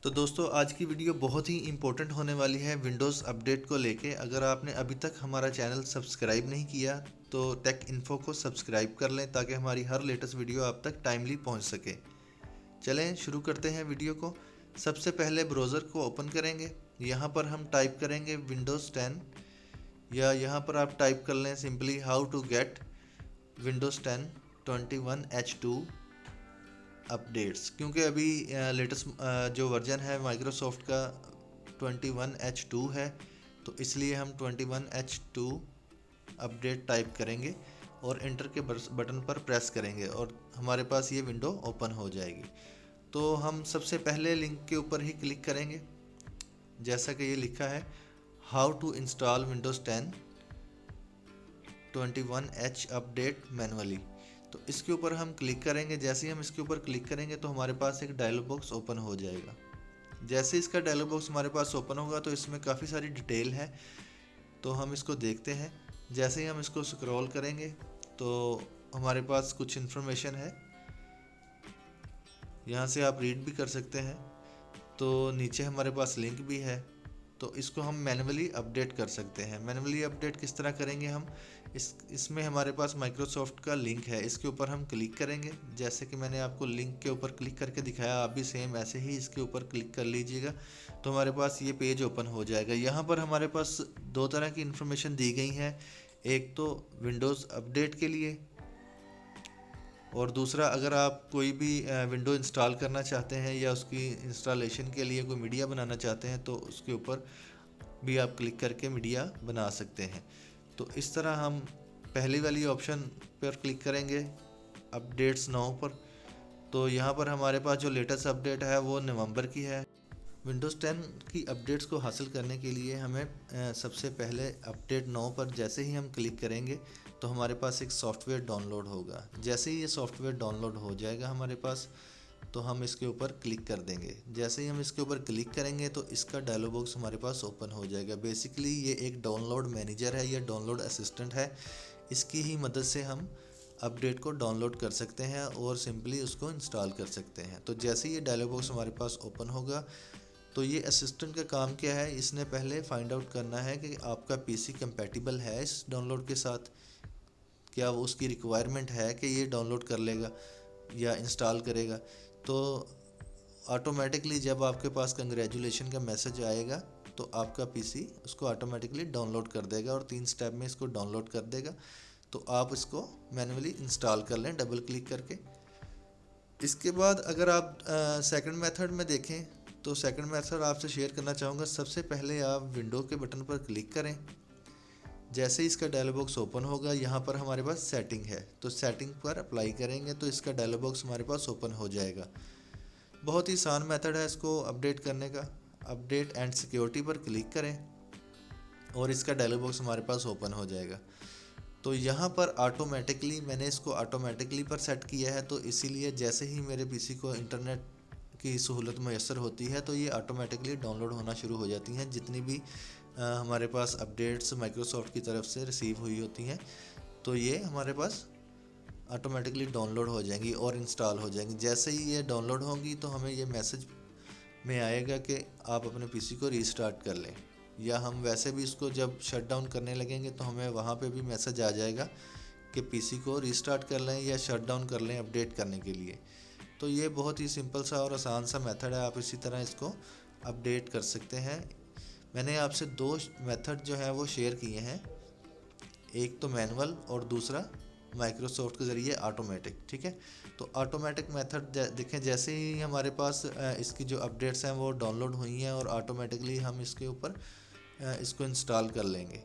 तो दोस्तों आज की वीडियो बहुत ही इम्पोर्टेंट होने वाली है विंडोज़ अपडेट को लेके। अगर आपने अभी तक हमारा चैनल सब्सक्राइब नहीं किया तो टेक इन्फो को सब्सक्राइब कर लें ताकि हमारी हर लेटेस्ट वीडियो आप तक टाइमली पहुंच सके। चलें शुरू करते हैं वीडियो को। सबसे पहले ब्राउज़र को ओपन करेंगे। यहाँ पर हम टाइप करेंगे विंडोज़ 10 या यहाँ पर आप टाइप कर लें simply how to get Windows 10 21H2 updates, क्योंकि अभी लेटेस्ट जो वर्जन है माइक्रोसॉफ्ट का 21H2 है, तो इसलिए हम 21H2 अपडेट टाइप करेंगे और इंटर के बटन पर प्रेस करेंगे और हमारे पास ये विंडो ओपन हो जाएगी। तो हम सबसे पहले लिंक के ऊपर ही क्लिक करेंगे, जैसा कि ये लिखा है how to install Windows 10 21H update manually. तो इसके ऊपर हम क्लिक करेंगे। जैसे ही हम इसके ऊपर क्लिक करेंगे तो हमारे पास एक डायलॉग बॉक्स ओपन हो जाएगा। जैसे इसका डायलॉग बॉक्स हमारे पास ओपन होगा तो इसमें काफ़ी सारी डिटेल है, तो हम इसको देखते हैं। जैसे ही हम इसको स्क्रॉल करेंगे तो हमारे पास कुछ इन्फॉर्मेशन है, यहाँ से आप रीड भी कर सकते हैं। तो नीचे हमारे पास लिंक भी है, तो इसको हम मैन्युअली अपडेट कर सकते हैं। मैन्युअली अपडेट किस तरह करेंगे हम, इसमें हमारे पास माइक्रोसॉफ्ट का लिंक है, इसके ऊपर हम क्लिक करेंगे। जैसे कि मैंने आपको लिंक के ऊपर क्लिक करके दिखाया, आप भी सेम ऐसे ही इसके ऊपर क्लिक कर लीजिएगा तो हमारे पास ये पेज ओपन हो जाएगा। यहाँ पर हमारे पास दो तरह की इन्फॉर्मेशन दी गई है, एक तो विंडोज़ अपडेट के लिए और दूसरा अगर आप कोई भी विंडो इंस्टॉल करना चाहते हैं या उसकी इंस्टॉलेशन के लिए कोई मीडिया बनाना चाहते हैं तो उसके ऊपर भी आप क्लिक करके मीडिया बना सकते हैं। तो इस तरह हम पहली वाली ऑप्शन पर क्लिक करेंगे अपडेट्स नाउ पर। तो यहाँ पर हमारे पास जो लेटेस्ट अपडेट है वो नवंबर की है। विंडोज़ 10 की अपडेट्स को हासिल करने के लिए हमें सबसे पहले अपडेट नाउ पर जैसे ही हम क्लिक करेंगे तो हमारे पास एक सॉफ्टवेयर डाउनलोड होगा। जैसे ही ये सॉफ्टवेयर डाउनलोड हो जाएगा हमारे पास, तो हम इसके ऊपर क्लिक कर देंगे। जैसे ही हम इसके ऊपर क्लिक करेंगे तो इसका डायलॉग बॉक्स हमारे पास ओपन हो जाएगा। बेसिकली ये एक डाउनलोड मैनेजर है या डाउनलोड असिस्टेंट है, इसकी ही मदद से हम अपडेट को डाउनलोड कर सकते हैं और सिंपली उसको इंस्टॉल कर सकते हैं। तो जैसे ये डायलॉग बॉक्स हमारे पास ओपन होगा तो ये असिस्टेंट का काम क्या है, इसने पहले फाइंड आउट करना है कि आपका पीसी कंपैटिबल है इस डाउनलोड के साथ, क्या वो उसकी रिक्वायरमेंट है कि ये डाउनलोड कर लेगा या इंस्टॉल करेगा। तो ऑटोमेटिकली जब आपके पास कंग्रेचुलेशन का मैसेज आएगा तो आपका पीसी उसको ऑटोमेटिकली डाउनलोड कर देगा और 3 स्टेप में इसको डाउनलोड कर देगा। तो आप इसको मैन्युअली इंस्टॉल कर लें डबल क्लिक करके। इसके बाद अगर आप सेकंड मेथड में देखें तो सेकंड मेथड आपसे शेयर करना चाहूँगा। सबसे पहले आप विंडो के बटन पर क्लिक करें। जैसे ही इसका डायलॉग बॉक्स ओपन होगा यहाँ पर हमारे पास सेटिंग है, तो सेटिंग पर अप्लाई करेंगे तो इसका डायलॉग बॉक्स हमारे पास ओपन हो जाएगा। बहुत ही आसान मेथड है इसको अपडेट करने का। अपडेट एंड सिक्योरिटी पर क्लिक करें और इसका डायलॉग बॉक्स हमारे पास ओपन हो जाएगा। तो यहाँ पर ऑटोमेटिकली मैंने इसको ऑटोमेटिकली पर सेट किया है, तो इसीलिए जैसे ही मेरे पीसी को इंटरनेट की सहूलत मैसर होती है तो ये ऑटोमेटिकली डाउनलोड होना शुरू हो जाती हैं जितनी भी हमारे पास अपडेट्स माइक्रोसॉफ्ट की तरफ से रिसीव हुई होती हैं। तो ये हमारे पास ऑटोमेटिकली डाउनलोड हो जाएंगी और इंस्टॉल हो जाएंगी। जैसे ही ये डाउनलोड होंगी तो हमें ये मैसेज में आएगा कि आप अपने पीसी को रीस्टार्ट कर लें, या हम वैसे भी इसको जब शट डाउन करने लगेंगे तो हमें वहाँ पे भी मैसेज आ जाएगा कि पीसी को रीस्टार्ट कर लें या शट डाउन कर लें अपडेट करने के लिए। तो ये बहुत ही सिंपल सा और आसान सा मेथड है, आप इसी तरह इसको अपडेट कर सकते हैं। मैंने आपसे 2 मेथड जो है वो शेयर किए हैं, एक तो मैनुअल और दूसरा माइक्रोसॉफ्ट के ज़रिए ऑटोमेटिक। ठीक है, तो ऑटोमेटिक मेथड देखें, जैसे ही हमारे पास इसकी जो अपडेट्स हैं वो डाउनलोड हुई हैं और ऑटोमेटिकली हम इसके ऊपर इसको इंस्टॉल कर लेंगे।